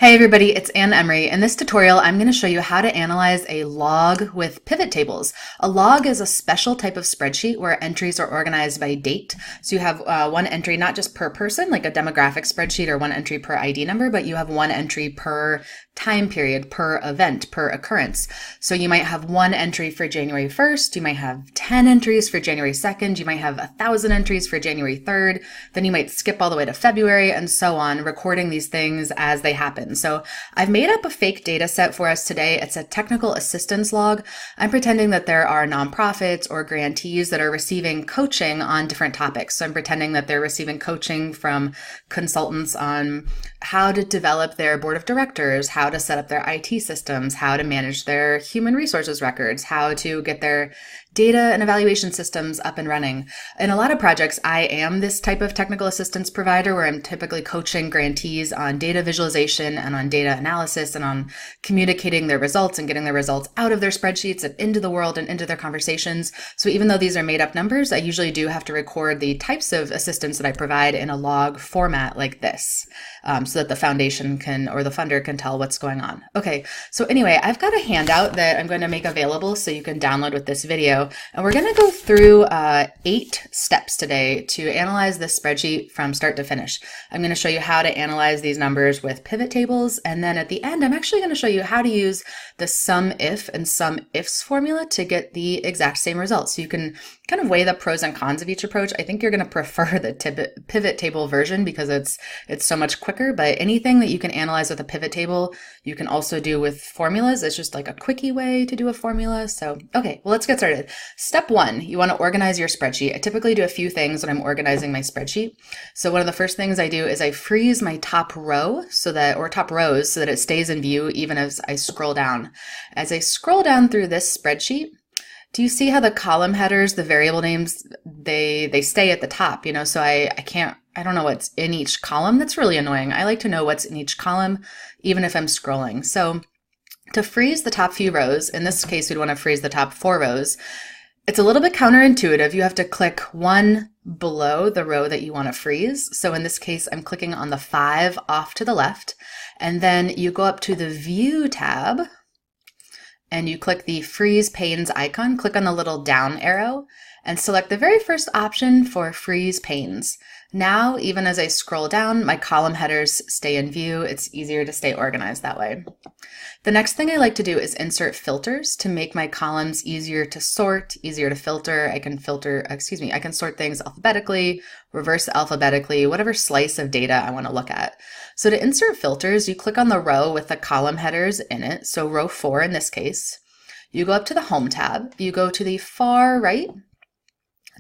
Hey everybody, it's Ann Emery. In this tutorial, I'm going to show you how to analyze a log with pivot tables. A log is a special type of spreadsheet where entries are organized by date. So you have one entry not just per person, like a demographic spreadsheet, or one entry per ID number, but you have one entry per time period, per event, per occurrence. So you might have one entry for January 1st, you might have 10 entries for January 2nd, you might have 1,000 entries for January 3rd, then you might skip all the way to February and so on, recording these things as they happen. So I've made up a fake data set for us today. It's a technical assistance log. I'm pretending that there are nonprofits or grantees that are receiving coaching on different topics. So I'm pretending that they're receiving coaching from consultants on how to develop their board of directors, how to set up their IT systems, how to manage their human resources records, how to get their data and evaluation systems up and running. In a lot of projects, I am this type of technical assistance provider where I'm typically coaching grantees on data visualization and on data analysis and on communicating their results and getting their results out of their spreadsheets and into the world and into their conversations. So even though these are made up numbers, I usually do have to record the types of assistance that I provide in a log format like this, so that the foundation can, or the funder can tell what's going on. Okay, so anyway, I've got a handout that I'm going to make available so you can download with this video. And we're going to go through 8 steps today to analyze this spreadsheet from start to finish. I'm going to show you how to analyze these numbers with pivot tables. And then at the end, I'm actually going to show you how to use the SUMIF and SUMIFS formula to get the exact same results. So you can kind of weigh the pros and cons of each approach. I think you're going to prefer the pivot table version because it's so much quicker, but anything that you can analyze with a pivot table, you can also do with formulas. It's just like a quickie way to do a formula. So, okay, well, let's get started. Step 1, you want to organize your spreadsheet. I typically do a few things when I'm organizing my spreadsheet. So one of the first things I do is I freeze my top row or top rows so that it stays in view even as I scroll down. As I scroll down through this spreadsheet, do you see how the column headers, the variable names, they stay at the top, so I don't know what's in each column. That's really annoying. I like to know what's in each column, even if I'm scrolling. So to freeze the top few rows, in this case, we'd want to freeze the top 4 rows. It's a little bit counterintuitive. You have to click one below the row that you want to freeze. So in this case, I'm clicking on the 5 off to the left, and then you go up to the View tab, and you click the Freeze Panes icon, click on the little down arrow, and select the very first option for Freeze Panes. Now, even as I scroll down, my column headers stay in view. It's easier to stay organized that way. The next thing I like to do is insert filters to make my columns easier to sort, easier to filter. I can sort things alphabetically, reverse alphabetically, whatever slice of data I want to look at. So to insert filters, you click on the row with the column headers in it. So row 4 in this case. You go up to the Home tab. You go to the far right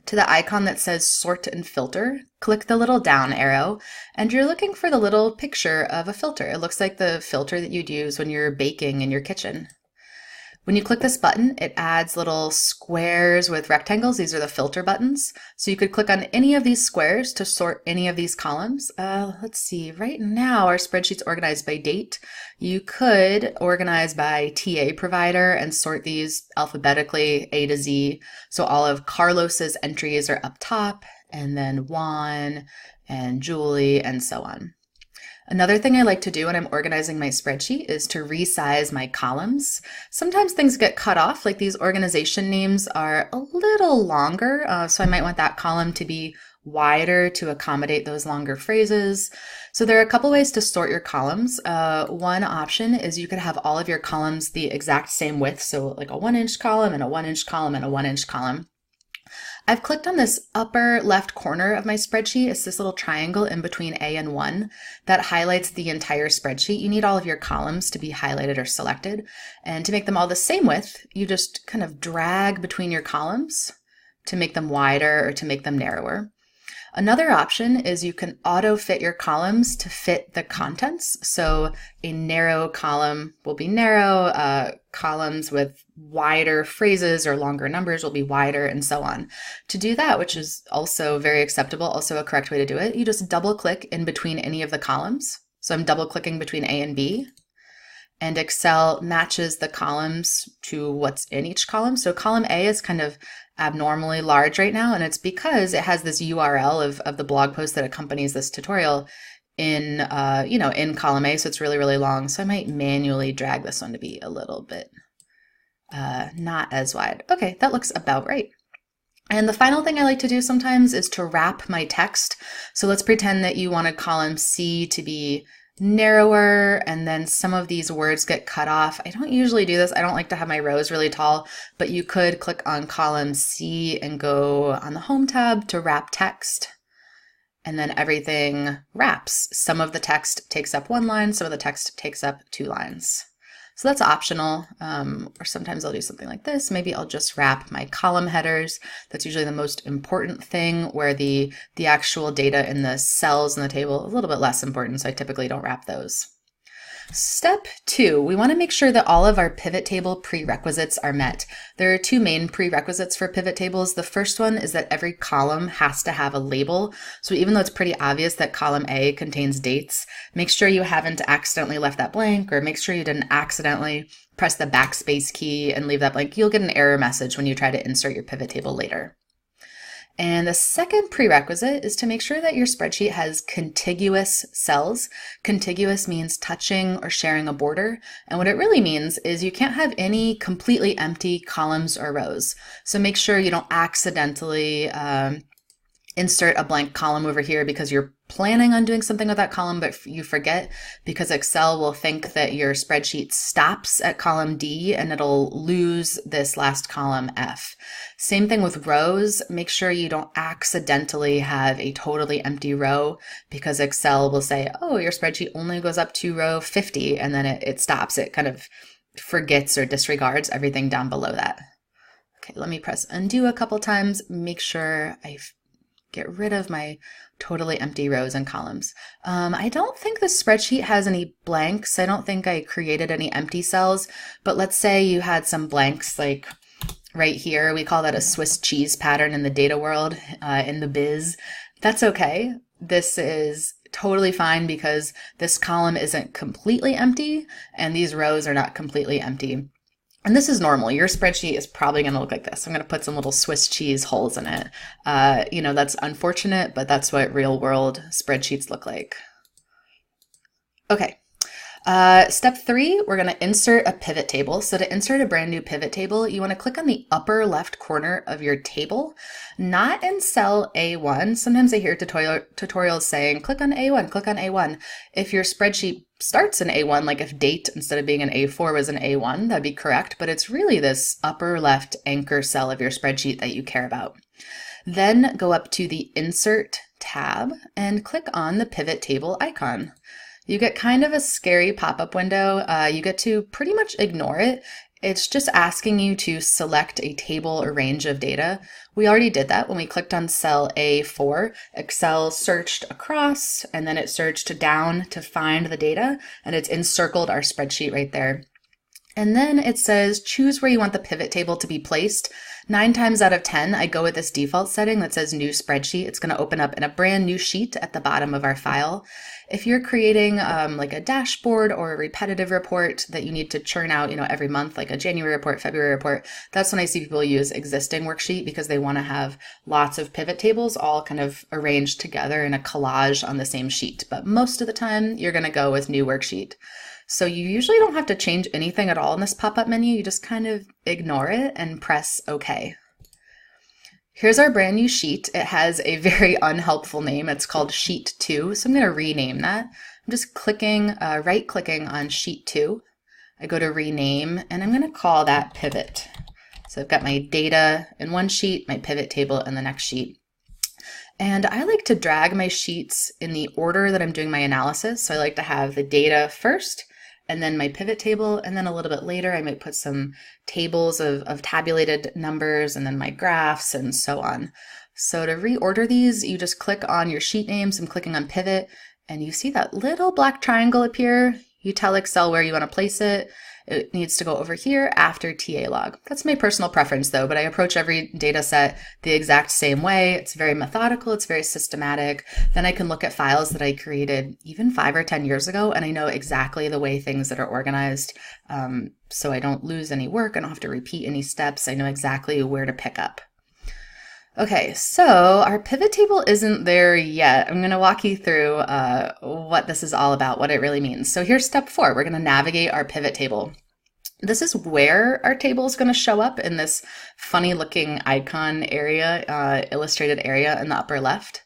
to the icon that says Sort and Filter. Click the little down arrow, and you're looking for the little picture of a filter. It looks like the filter that you'd use when you're baking in your kitchen. When you click this button, it adds little squares with rectangles. These are the filter buttons. So you could click on any of these squares to sort any of these columns. Let's see, right now our spreadsheet's organized by date. You could organize by TA provider and sort these alphabetically A to Z. So all of Carlos's entries are up top, and then Juan and Julie and so on. Another thing I like to do when I'm organizing my spreadsheet is to resize my columns. Sometimes things get cut off, like these organization names are a little longer, so I might want that column to be wider to accommodate those longer phrases. So there are a couple ways to sort your columns. One option is you could have all of your columns the exact same width, so like a 1-inch column and a 1-inch column and a 1-inch column. I've clicked on this upper left corner of my spreadsheet. It's this little triangle in between A and 1 that highlights the entire spreadsheet. You need all of your columns to be highlighted or selected. And to make them all the same width, you just kind of drag between your columns to make them wider or to make them narrower. Another option is you can auto-fit your columns to fit the contents. So a narrow column will be narrow, columns with wider phrases or longer numbers will be wider, and so on. To do that, which is also very acceptable, also a correct way to do it, you just double-click in between any of the columns. So I'm double-clicking between A and B, and Excel matches the columns to what's in each column. So column A is kind of abnormally large right now, and it's because it has this URL of the blog post that accompanies this tutorial in, in column A, so it's really, really long. So I might manually drag this one to be a little bit not as wide. Okay, that looks about right. And the final thing I like to do sometimes is to wrap my text. So let's pretend that you wanted column C to be narrower, and then some of these words get cut off. I don't usually do this. I don't like to have my rows really tall, but you could click on column C and go on the Home tab to wrap text. And then everything wraps. Some of the text takes up one line, some of the text takes up 2 lines. So that's optional, or sometimes I'll do something like this. Maybe I'll just wrap my column headers. That's usually the most important thing, where the actual data in the cells in the table is a little bit less important, so I typically don't wrap those. Step 2, we want to make sure that all of our pivot table prerequisites are met. There are 2 main prerequisites for pivot tables. The first one is that every column has to have a label. So even though it's pretty obvious that column A contains dates, make sure you haven't accidentally left that blank, or make sure you didn't accidentally press the backspace key and leave that blank. You'll get an error message when you try to insert your pivot table later. And the second prerequisite is to make sure that your spreadsheet has contiguous cells. Contiguous means touching or sharing a border. And what it really means is you can't have any completely empty columns or rows. So make sure you don't accidentally insert a blank column over here because you're planning on doing something with that column, but you forget, because Excel will think that your spreadsheet stops at column D and it'll lose this last column F. Same thing with rows. Make sure you don't accidentally have a totally empty row, because Excel will say, oh, your spreadsheet only goes up to row 50, and then it stops. It kind of forgets or disregards everything down below that. Okay, let me press undo a couple times. Make sure I get rid of my totally empty rows and columns. I don't think the spreadsheet has any blanks. I don't think I created any empty cells, but let's say you had some blanks like right here. We call that a Swiss cheese pattern in the data world, in the biz. That's okay. This is totally fine because this column isn't completely empty and these rows are not completely empty. And this is normal. Your spreadsheet is probably going to look like this. I'm going to put some little Swiss cheese holes in it. That's unfortunate, but that's what real world spreadsheets look like. Okay. Step 3, we're going to insert a pivot table. So to insert a brand new pivot table, you want to click on the upper left corner of your table, not in cell A1. Sometimes I hear tutorials saying, click on A1, click on A1. If your spreadsheet starts in A1, like if date instead of being an A4 was an A1, that'd be correct, but it's really this upper left anchor cell of your spreadsheet that you care about. Then go up to the Insert tab and click on the pivot table icon. You get kind of a scary pop-up window. You get to pretty much ignore it. It's just asking you to select a table or range of data. We already did that when we clicked on cell A4. Excel searched across and then it searched down to find the data, and it's encircled our spreadsheet right there. And then it says choose where you want the pivot table to be placed. 9 times out of 10, I go with this default setting that says new spreadsheet. It's going to open up in a brand new sheet at the bottom of our file. If you're creating like a dashboard or a repetitive report that you need to churn out, every month, like a January report, February report, that's when I see people use existing worksheet because they want to have lots of pivot tables all kind of arranged together in a collage on the same sheet. But most of the time, you're going to go with new worksheet. So you usually don't have to change anything at all in this pop-up menu. You just kind of ignore it and press OK. Here's our brand new sheet. It has a very unhelpful name. It's called Sheet 2. So I'm going to rename that. I'm just right-clicking on Sheet 2. I go to rename, and I'm going to call that Pivot. So I've got my data in one sheet, my pivot table in the next sheet. And I like to drag my sheets in the order that I'm doing my analysis. So I like to have the data first, and then my pivot table, and then a little bit later I might put some tables of tabulated numbers, and then my graphs, and so on. So to reorder these, you just click on your sheet names. I'm clicking on pivot, and you see that little black triangle appear. You tell Excel where you want to place it. It needs to go over here after TA log. That's my personal preference though, but I approach every data set the exact same way. It's very methodical, it's very systematic. Then I can look at files that I created even 5 or 10 years ago, and I know exactly the way things that are organized. So I don't lose any work, I don't have to repeat any steps, I know exactly where to pick up. Okay, so our pivot table isn't there yet. I'm going to walk you through what this is all about, what it really means. So here's step 4. We're going to navigate our pivot table. This is where our table is going to show up in this funny looking icon area, illustrated area in the upper left.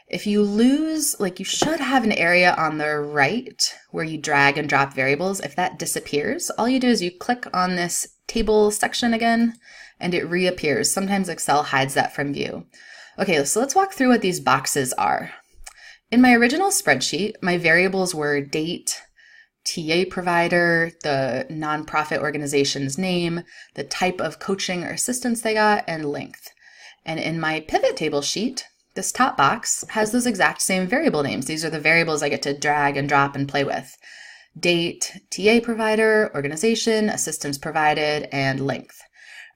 If you lose, you should have an area on the right where you drag and drop variables. If that disappears, all you do is you click on this table section again and it reappears. Sometimes Excel hides that from view. Okay, so let's walk through what these boxes are. In my original spreadsheet, my variables were date, TA provider, the nonprofit organization's name, the type of coaching or assistance they got, and length. And in my pivot table sheet, this top box has those exact same variable names. These are the variables I get to drag and drop and play with. Date, TA provider, organization, assistance provided, and length.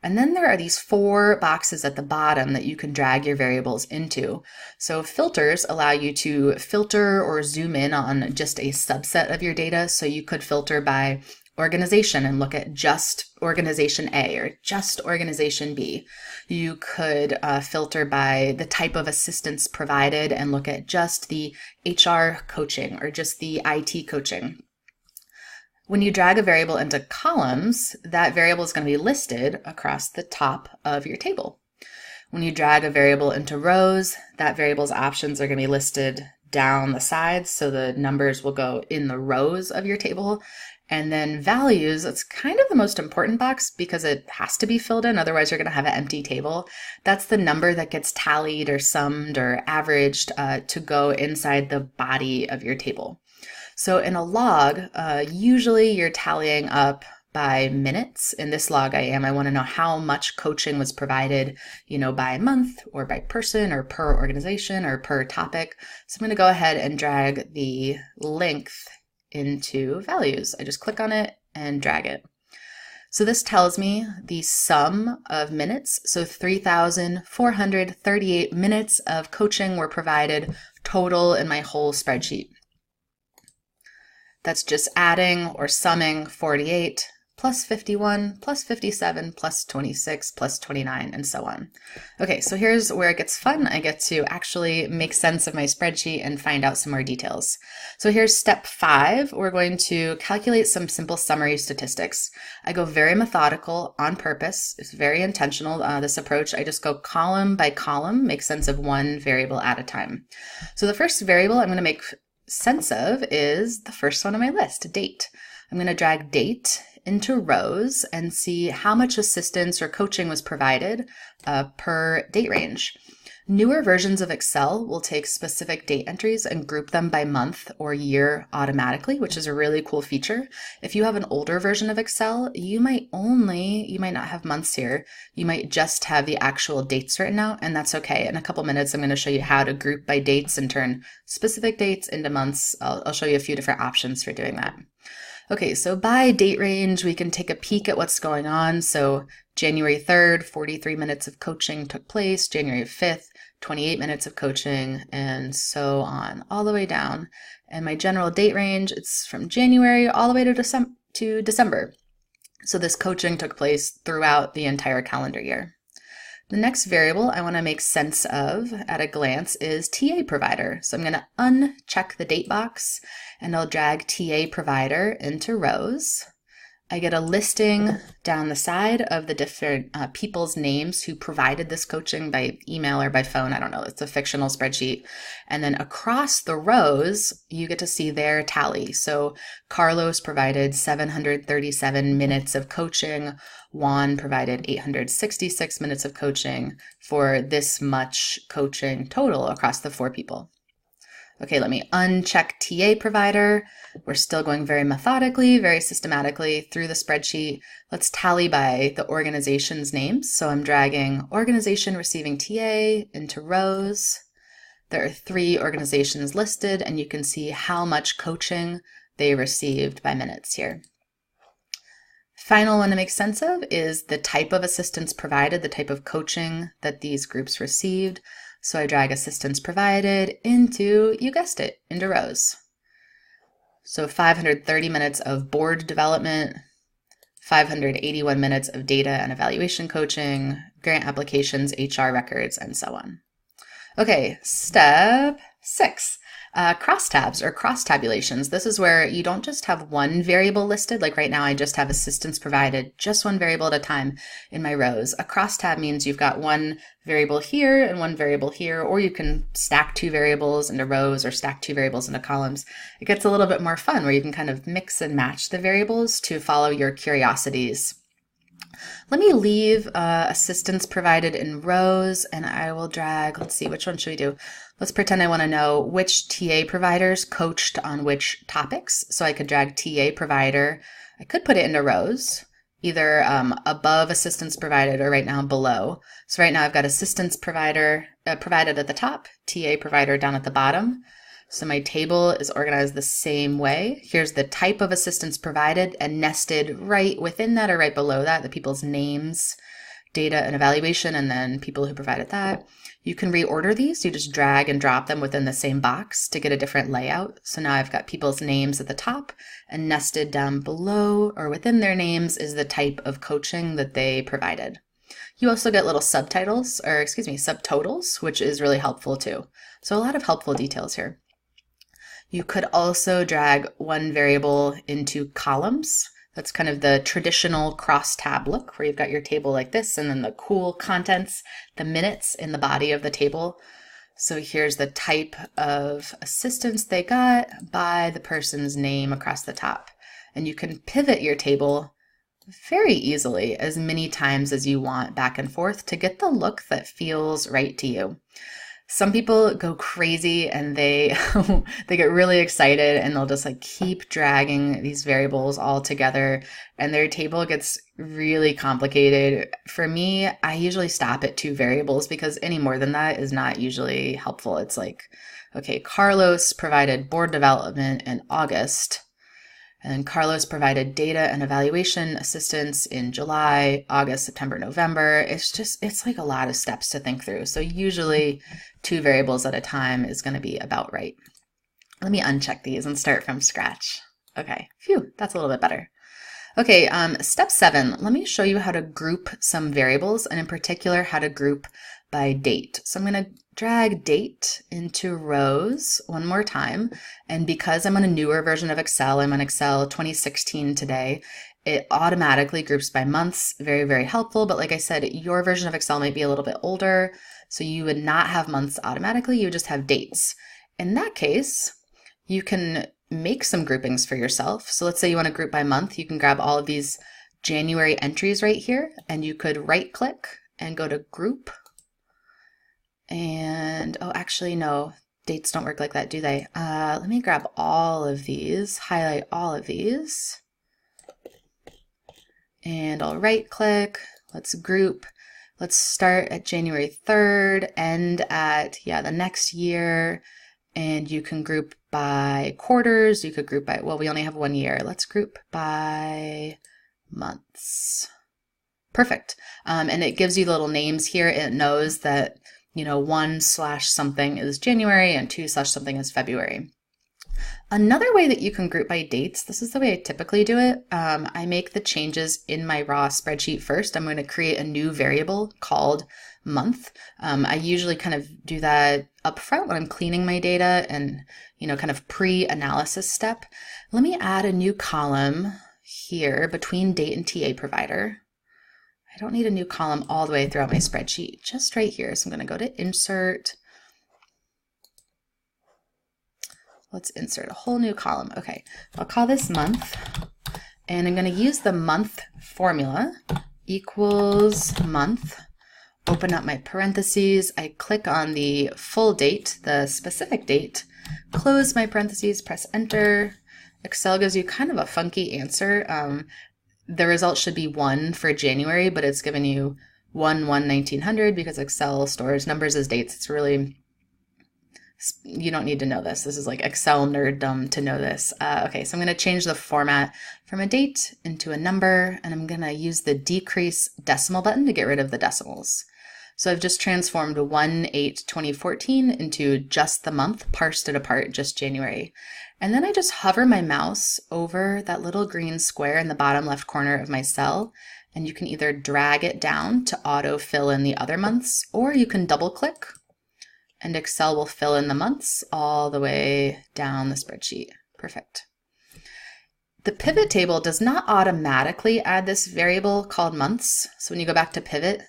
And then there are these 4 boxes at the bottom that you can drag your variables into. So filters allow you to filter or zoom in on just a subset of your data. So you could filter by organization and look at just organization A or just organization B. You could filter by the type of assistance provided and look at just the HR coaching or just the IT coaching. When you drag a variable into columns, that variable is going to be listed across the top of your table. When you drag a variable into rows, that variable's options are going to be listed down the sides, so the numbers will go in the rows of your table. And then values, it's kind of the most important box because it has to be filled in, otherwise you're going to have an empty table. That's the number that gets tallied or summed or averaged to go inside the body of your table. So in a log, usually you're tallying up by minutes. In this log I want to know how much coaching was provided, by month or by person or per organization or per topic. So I'm going to go ahead and drag the length into values. I just click on it and drag it. So this tells me the sum of minutes. So 3,438 minutes of coaching were provided total in my whole spreadsheet. That's just adding or summing 48 plus 51 plus 57 plus 26 plus 29 and so on. Okay, so here's where it gets fun. I get to actually make sense of my spreadsheet and find out some more details. So here's step 5. We're going to calculate some simple summary statistics. I go very methodical on purpose. It's very intentional, this approach. I just go column by column, make sense of one variable at a time. So the first variable I'm going to make sense of is the first one on my list, date. I'm going to drag date into rows and see how much assistance or coaching was provided per date range. Newer versions of Excel will take specific date entries and group them by month or year automatically, which is a really cool feature. If you have an older version of Excel, you might not have months here. You might just have the actual dates written out, and that's okay. In a couple minutes, I'm going to show you how to group by dates and turn specific dates into months. I'll show you a few different options for doing that. Okay, so by date range, we can take a peek at what's going on. So January 3rd, 43 minutes of coaching took place. January 5th, 28 minutes of coaching, and so on, all the way down. And my general date range, it's from January all the way to December. So this coaching took place throughout the entire calendar year. The next variable I want to make sense of at a glance is TA provider. So I'm going to uncheck the date box and I'll drag TA provider into rows. I get a listing down the side of the different people's names who provided this coaching by email or by phone. I don't know, it's a fictional spreadsheet. And then across the rows, you get to see their tally. So Carlos provided 737 minutes of coaching. Juan provided 866 minutes of coaching for this much coaching total across the 4 people. Okay, let me uncheck TA provider. We're still going very methodically, very systematically through the spreadsheet. Let's tally by the organization's names. So I'm dragging organization receiving TA into rows. There are 3 organizations listed, and you can see how much coaching they received by minutes here. Final one to make sense of is the type of assistance provided, the type of coaching that these groups received. So I drag assistance provided into, you guessed it, into rows. So 530 minutes of board development, 581 minutes of data and evaluation coaching, variant applications, HR records, and so on. Okay, step 6. Crosstabs or cross tabulations. This is where you don't just have one variable listed. Like right now, I just have assistance provided, just one variable at a time in my rows. A crosstab means you've got one variable here and one variable here, or you can stack two variables into rows or stack two variables into columns. It gets a little bit more fun where you can kind of mix and match the variables to follow your curiosities. Let me leave assistance provided in rows, and I will drag, let's see, which one should we do? Let's pretend I want to know which TA providers coached on which topics. So I could drag TA provider. I could put it into rows, either above assistance provided or right now below. So right now I've got assistance provider provided at the top, TA provider down at the bottom. So my table is organized the same way. Here's the type of assistance provided, and nested right within that or right below that, the people's names, data and evaluation, and then people who provided that. You can reorder these. You just drag and drop them within the same box to get a different layout. So now I've got people's names at the top, and nested down below or within their names is the type of coaching that they provided. You also get little subtotals, which is really helpful too. So a lot of helpful details here. You could also drag one variable into columns. That's kind of the traditional cross-tab look, where you've got your table like this, and then the cool contents, the minutes in the body of the table. So here's the type of assistance they got by the person's name across the top. And you can pivot your table very easily, as many times as you want back and forth, to get the look that feels right to you. Some people go crazy and they they get really excited, and they'll just like keep dragging these variables all together, and their table gets really complicated. For me, I usually stop at 2 variables, because any more than that is not usually helpful. It's like, okay, Carlos provided board development in August, and Carlos provided data and evaluation assistance in July, August, September, November. It's like a lot of steps to think through. So usually 2 variables at a time is going to be about right. Let me uncheck these and start from scratch. Okay, phew, that's a little bit better. Okay, step 7, let me show you how to group some variables, and in particular, how to group by date. So I'm going to drag date into rows one more time. And because I'm on a newer version of Excel, I'm on Excel 2016 today, it automatically groups by months. Very, very helpful. But like I said, your version of Excel might be a little bit older, so you would not have months automatically. You would just have dates. In that case, you can make some groupings for yourself. So let's say you want to group by month. You can grab all of these January entries right here, and you could right click and go to group. And, oh, actually, no, dates don't work like that, do they? Let me grab all of these, highlight all of these, and I'll right click. Let's group. Let's start at January 3rd, end at, the next year. And you can group by quarters. You could group by, well, we only have 1 year. Let's group by months. Perfect. And it gives you little names here. It knows that 1/something is January and 2/something is February. Another way that you can group by dates, this is the way I typically do it. I make the changes in my raw spreadsheet first. I'm going to create a new variable called month. I usually kind of do that up front when I'm cleaning my data and, kind of pre-analysis step. Let me add a new column here between date and TA provider. I don't need a new column all the way throughout my spreadsheet, just right here. So I'm going to go to Insert. Let's insert a whole new column. Okay, I'll call this month, and I'm going to use the month formula, equals month. Open up my parentheses. I click on the full date, the specific date, close my parentheses, press enter. Excel gives you kind of a funky answer. The result should be 1 for January, but it's given you 1/1900 because Excel stores numbers as dates. It's really, you don't need to know this. This is like Excel nerddom to know this. Okay, so I'm going to change the format from a date into a number, and I'm going to use the decrease decimal button to get rid of the decimals. So I've just transformed 1/8/2014 into just the month, parsed it apart, just January. And then I just hover my mouse over that little green square in the bottom left corner of my cell, and you can either drag it down to auto fill in the other months, or you can double click and Excel will fill in the months all the way down the spreadsheet. Perfect. The pivot table does not automatically add this variable called months. So when you go back to pivot,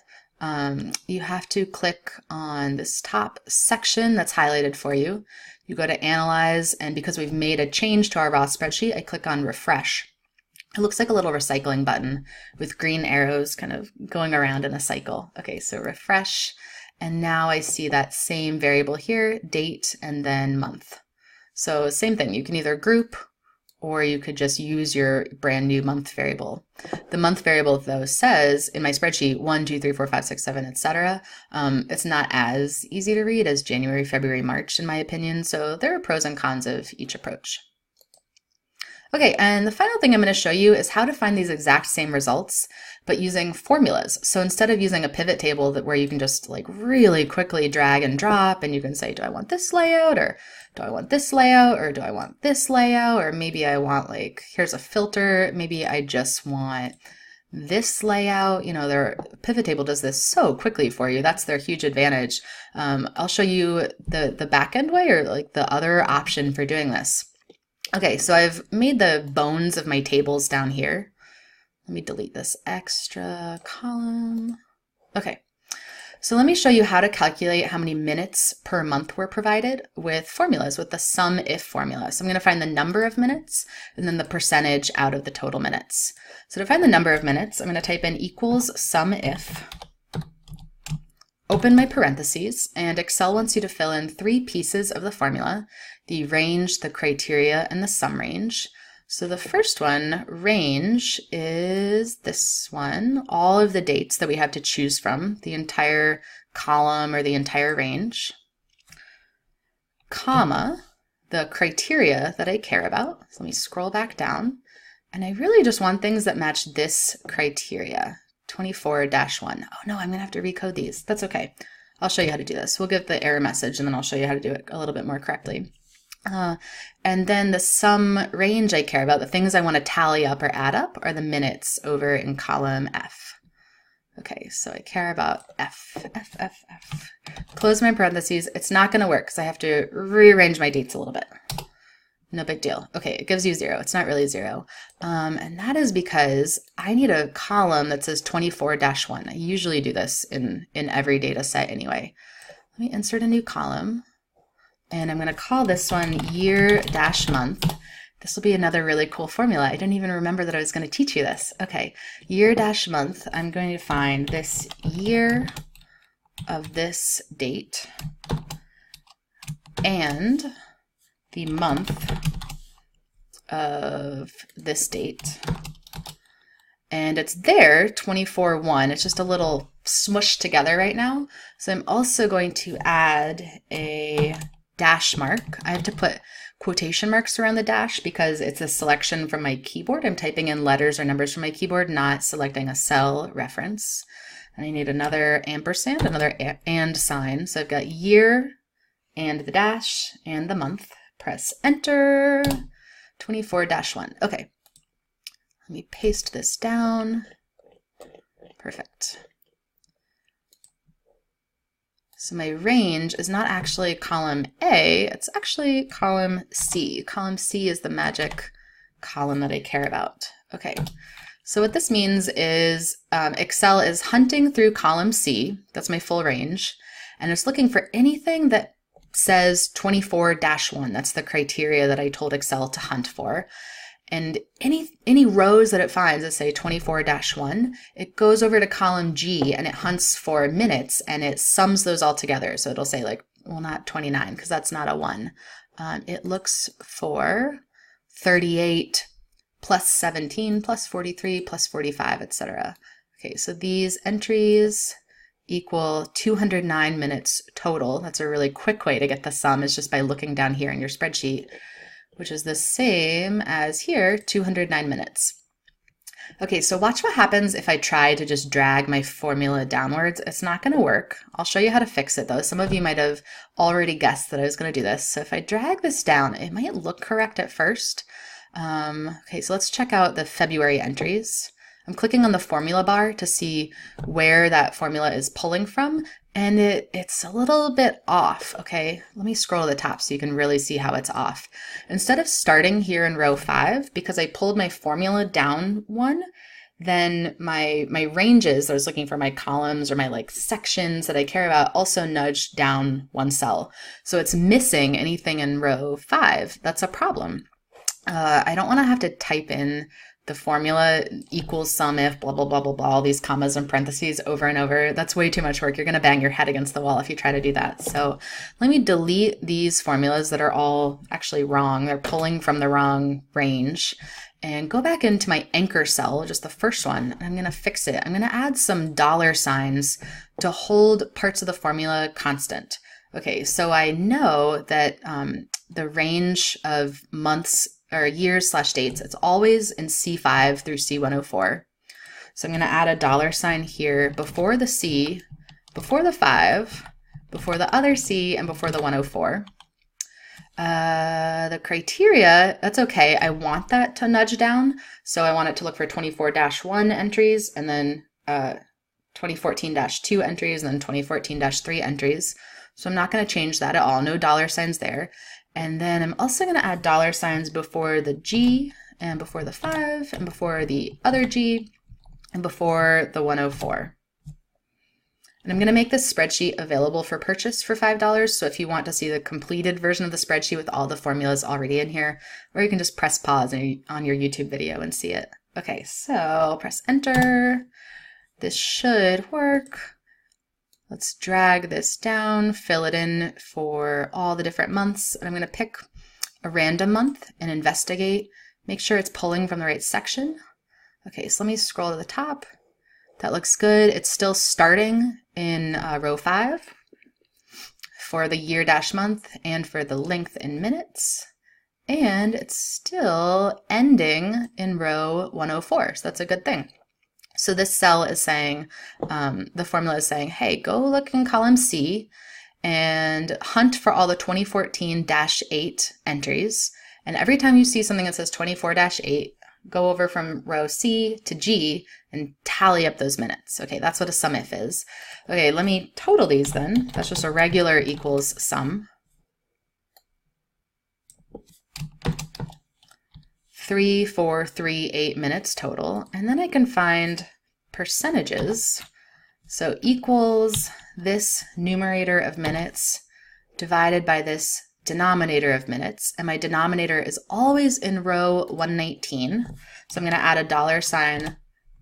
you have to click on this top section that's highlighted for you. You go to analyze, and because we've made a change to our raw spreadsheet, I click on refresh. It looks like a little recycling button with green arrows kind of going around in a cycle. Okay, so refresh. And now I see that same variable here, date and then month. So same thing, you can either group or you could just use your brand new month variable. The month variable though says in my spreadsheet 1, 2, 3, 4, 5, 6, 7, etc. It's not as easy to read as January, February, March in my opinion. So there are pros and cons of each approach. Okay, and the final thing I'm going to show you is how to find these exact same results, but using formulas. So instead of using a pivot table where you can just like really quickly drag and drop, and you can say, do I want this layout, or do I want this layout, or do I want this layout, or maybe I want like, here's a filter, maybe I just want this layout. You know, their pivot table does this so quickly for you. That's their huge advantage. I'll show you the back end way, or like the other option for doing this. Okay, so I've made the bones of my tables down here. Let me delete this extra column. Okay, so let me show you how to calculate how many minutes per month were provided with formulas, with the sum-if formula. So I'm going to find the number of minutes and then the percentage out of the total minutes. So to find the number of minutes, I'm going to type in equals sum-if, open my parentheses, and Excel wants you to fill in 3 pieces of the formula: the range, the criteria, and the sum range. So the first one, range, is this one, all of the dates that we have to choose from, the entire column or the entire range, comma, the criteria that I care about. So let me scroll back down, and I really just want things that match this criteria, 24-1. Oh no, I'm gonna have to recode these. That's okay. I'll show you how to do this. We'll get the error message and then I'll show you how to do it a little bit more correctly. And then the sum range I care about, the things I want to tally up or add up, are the minutes over in column F. Okay, so I care about F. Close my parentheses. It's not going to work because I have to rearrange my dates a little bit. No big deal. Okay, it gives you 0. It's not really 0. And that is because I need a column that says 24-1. I usually do this in every data set anyway. Let me insert a new column. And I'm going to call this one year-month. This will be another really cool formula. I didn't even remember that I was going to teach you this. Okay, year-month, I'm going to find this year of this date and the month of this date. And it's there, 24-1. It's just a little smushed together right now. So I'm also going to add a dash mark. I have to put quotation marks around the dash because it's a selection from my keyboard. I'm typing in letters or numbers from my keyboard, not selecting a cell reference. And I need another ampersand, another and sign. So I've got year and the dash and the month. Press enter, 24-1. Okay, let me paste this down. Perfect. So my range is not actually column A, it's actually column C. Column C is the magic column that I care about. Okay, so what this means is Excel is hunting through column C, that's my full range, and it's looking for anything that says 24-1. That's the criteria that I told Excel to hunt for. And any rows that it finds that say 24-1, it goes over to column G and it hunts for minutes and it sums those all together. So it'll say like, well, not 29 because that's not a 1. It looks for 38 plus 17 plus 43 plus 45, etc. Okay, so these entries equal 209 minutes total. That's a really quick way to get the sum, is just by looking down here in your spreadsheet, which is the same as here, 209 minutes. Okay, so watch what happens if I try to just drag my formula downwards. It's not going to work. I'll show you how to fix it though. Some of you might have already guessed that I was going to do this. So if I drag this down, it might look correct at first. Okay, so let's check out the February entries. I'm clicking on the formula bar to see where that formula is pulling from, and it's a little bit off, okay? Let me scroll to the top so you can really see how it's off. Instead of starting here in row 5, because I pulled my formula down one, then my ranges, I was looking for my columns or my like sections that I care about, also nudged down one cell. So it's missing anything in row 5. That's a problem. I don't want to have to type in the formula equals sum if blah, blah, blah, blah, blah, all these commas and parentheses over and over. That's way too much work. You're going to bang your head against the wall if you try to do that. So let me delete these formulas that are all actually wrong. They're pulling from the wrong range. And go back into my anchor cell, just the first one, and I'm going to fix it. I'm going to add some dollar signs to hold parts of the formula constant. Okay, so I know that the range of months or years / dates, it's always in C5 through C104. So I'm going to add a dollar sign here before the C, before the 5, before the other C, and before the 104. The criteria, that's okay. I want that to nudge down. So I want it to look for 24-1 entries and then 2014-2 entries and then 2014-3 entries. So I'm not going to change that at all. No dollar signs there. And then I'm also going to add dollar signs before the G and before the 5 and before the other G and before the 104. And I'm going to make this spreadsheet available for purchase for $5. So if you want to see the completed version of the spreadsheet with all the formulas already in here, or you can just press pause on your YouTube video and see it. Okay, so press enter. This should work. Let's drag this down, fill it in for all the different months. And I'm going to pick a random month and investigate. Make sure it's pulling from the right section. Okay, so let me scroll to the top. That looks good. It's still starting in row 5 for the year - month and for the length in minutes. And it's still ending in row 104. So that's a good thing. So this cell is saying, the formula is saying, hey, go look in column C and hunt for all the 2014-8 entries. And every time you see something that says 24-8, go over from row C to G and tally up those minutes. Okay, that's what a sum if is. Okay, let me total these then. That's just a regular equals sum. 3, 4, 3, 8 minutes total. And then I can find percentages. So equals this numerator of minutes divided by this denominator of minutes, and my denominator is always in row 119. So I'm going to add a dollar sign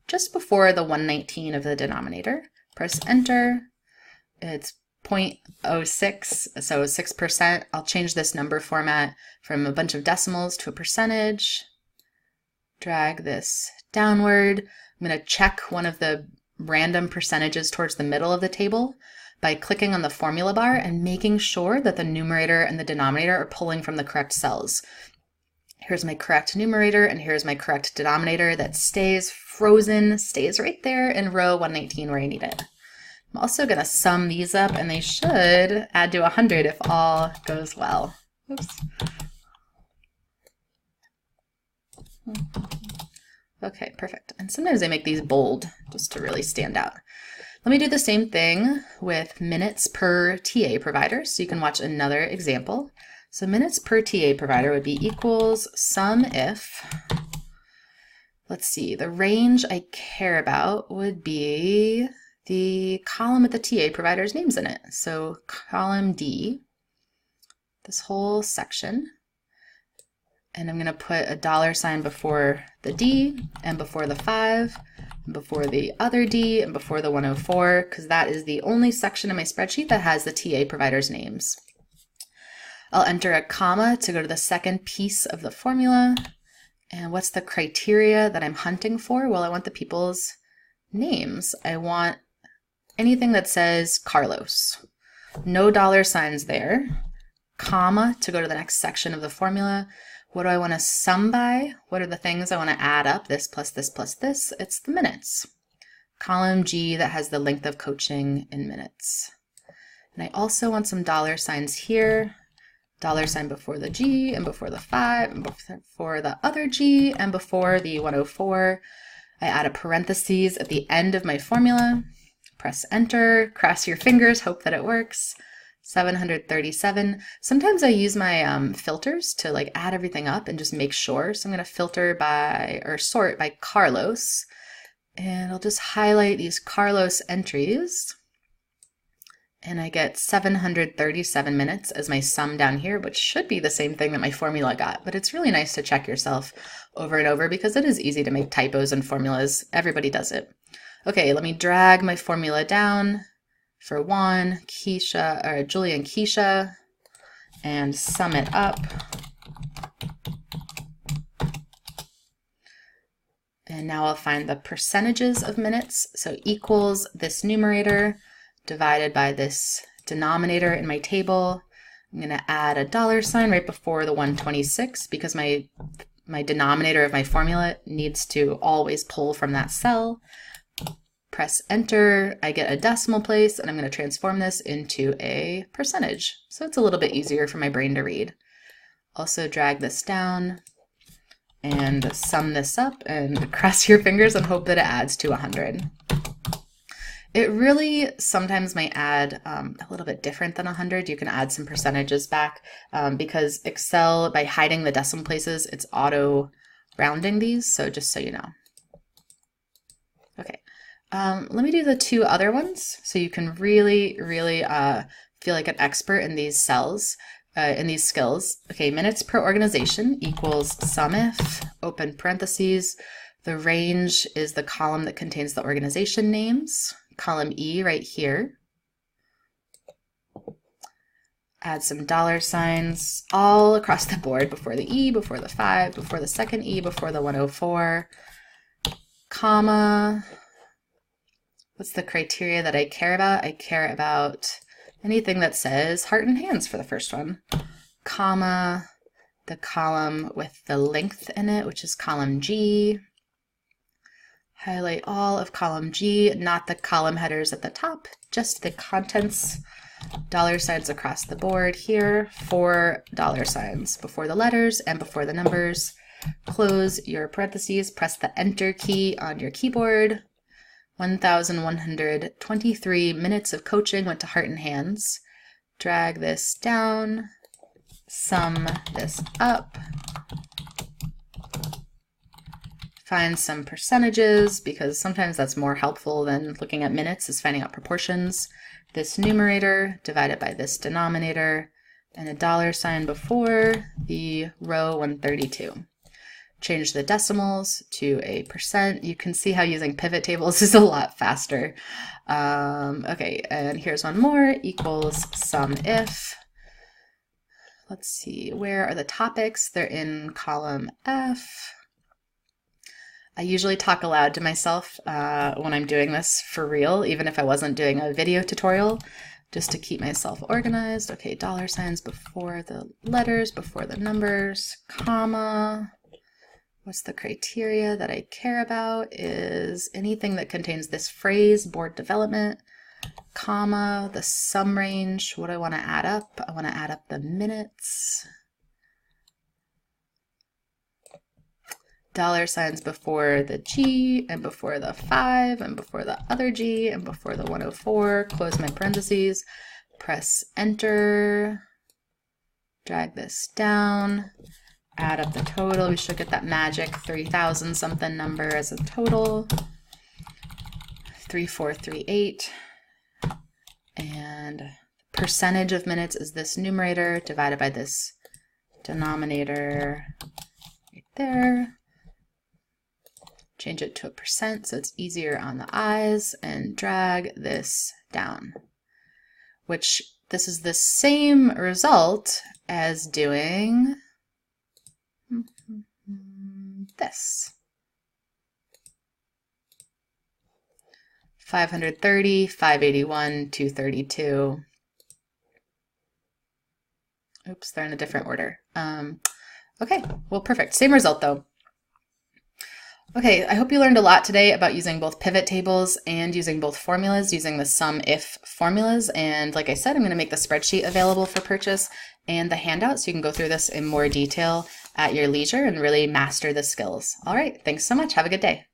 just before the 119 of the denominator. Press enter. It's 0.06, so 6%. I'll change this number format from a bunch of decimals to a percentage. Drag this downward. I'm going to check one of the random percentages towards the middle of the table by clicking on the formula bar and making sure that the numerator and the denominator are pulling from the correct cells. Here's my correct numerator and here's my correct denominator that stays frozen, stays right there in row 119 where I need it. I'm also going to sum these up and they should add to 100 if all goes well. Oops. Okay, perfect. And sometimes I make these bold just to really stand out. Let me do the same thing with minutes per TA provider so you can watch another example. So minutes per TA provider would be equals sum if, let's see, the range I care about would be the column with the TA provider's names in it. So column D, this whole section. And I'm going to put a dollar sign before the D and before the 5 and before the other D and before the 104 because that is the only section in my spreadsheet that has the TA provider's names. I'll enter a comma to go to the second piece of the formula. And what's the criteria that I'm hunting for? Well, I want the people's names. I want anything that says Carlos. No dollar signs there. Comma to go to the next section of the formula. What do I want to sum by? What are the things I want to add up? This plus this plus this. It's the minutes. Column G that has the length of coaching in minutes. And I also want some dollar signs here. Dollar sign before the G and before the 5 and before the other G and before the 104. I add a parentheses at the end of my formula, press enter, cross your fingers, hope that it works. 737. Sometimes I use my filters to like add everything up and just make sure. So I'm going to filter by, or sort by Carlos, and I'll just highlight these Carlos entries. And I get 737 minutes as my sum down here, which should be the same thing that my formula got. But it's really nice to check yourself over and over because it is easy to make typos in formulas. Everybody does it. Okay, let me drag my formula down for Juan, Keisha, or Julia and Keisha, and sum it up. And now I'll find the percentages of minutes. So equals this numerator divided by this denominator in my table. I'm going to add a $sign right before the 126 because my denominator of my formula needs to always pull from that cell. Press enter, I get a decimal place, and I'm going to transform this into a percentage. So it's a little bit easier for my brain to read. Also drag this down and sum this up and cross your fingers and hope that it adds to 100. It really sometimes might add a little bit different than 100. You can add some percentages back because Excel, by hiding the decimal places, it's auto rounding these. So just so you know. Okay. Let me do the two other ones so you can really feel like an expert in these cells, in these skills. Okay, minutes per organization equals Sumif, open parentheses. The range is the column that contains the organization names, column E right here. Add some $signs all across the board before the E, before the 5, before the second E, before the 104, comma. What's the criteria that I care about? I care about anything that says heart and hands for the first one, comma, the column with the length in it, which is column G. Highlight all of column G, not the column headers at the top, just the contents. $signs across the board here, 4 $signs before the letters and before the numbers. Close your parentheses, press the enter key on your keyboard. 1,123 minutes of coaching went to heart and hands. Drag this down, sum this up, find some percentages because sometimes that's more helpful than looking at minutes is finding out proportions. This numerator divided by this denominator and a $sign before the row 132. Change the decimals to a percent. You can see how using pivot tables is a lot faster. Okay, and here's one more, equals sum if. Let's see, where are the topics? They're in column F. I usually talk aloud to myself when I'm doing this for real, even if I wasn't doing a video tutorial, just to keep myself organized. Okay, $signs before the letters, before the numbers, comma. What's the criteria that I care about is anything that contains this phrase, board development, comma, the sum range. What do I want to add up? I want to add up the minutes. $signs before the G and before the 5 and before the other G and before the 104. Close my parentheses, press enter, drag this down. Add up the total. We should get that magic 3,000 something number as a total. 3438. And percentage of minutes is this numerator divided by this denominator right there. Change it to a percent so it's easier on the eyes and drag this down, which this is the same result as doing this. 530, 581, 232. Oops, they're in a different order. Okay, well, perfect. Same result though. Okay, I hope you learned a lot today about using both pivot tables and using both formulas, using the sum if formulas. And like I said, I'm going to make the spreadsheet available for purchase and the handout so you can go through this in more detail at your leisure and really master the skills. All right, thanks so much. Have a good day.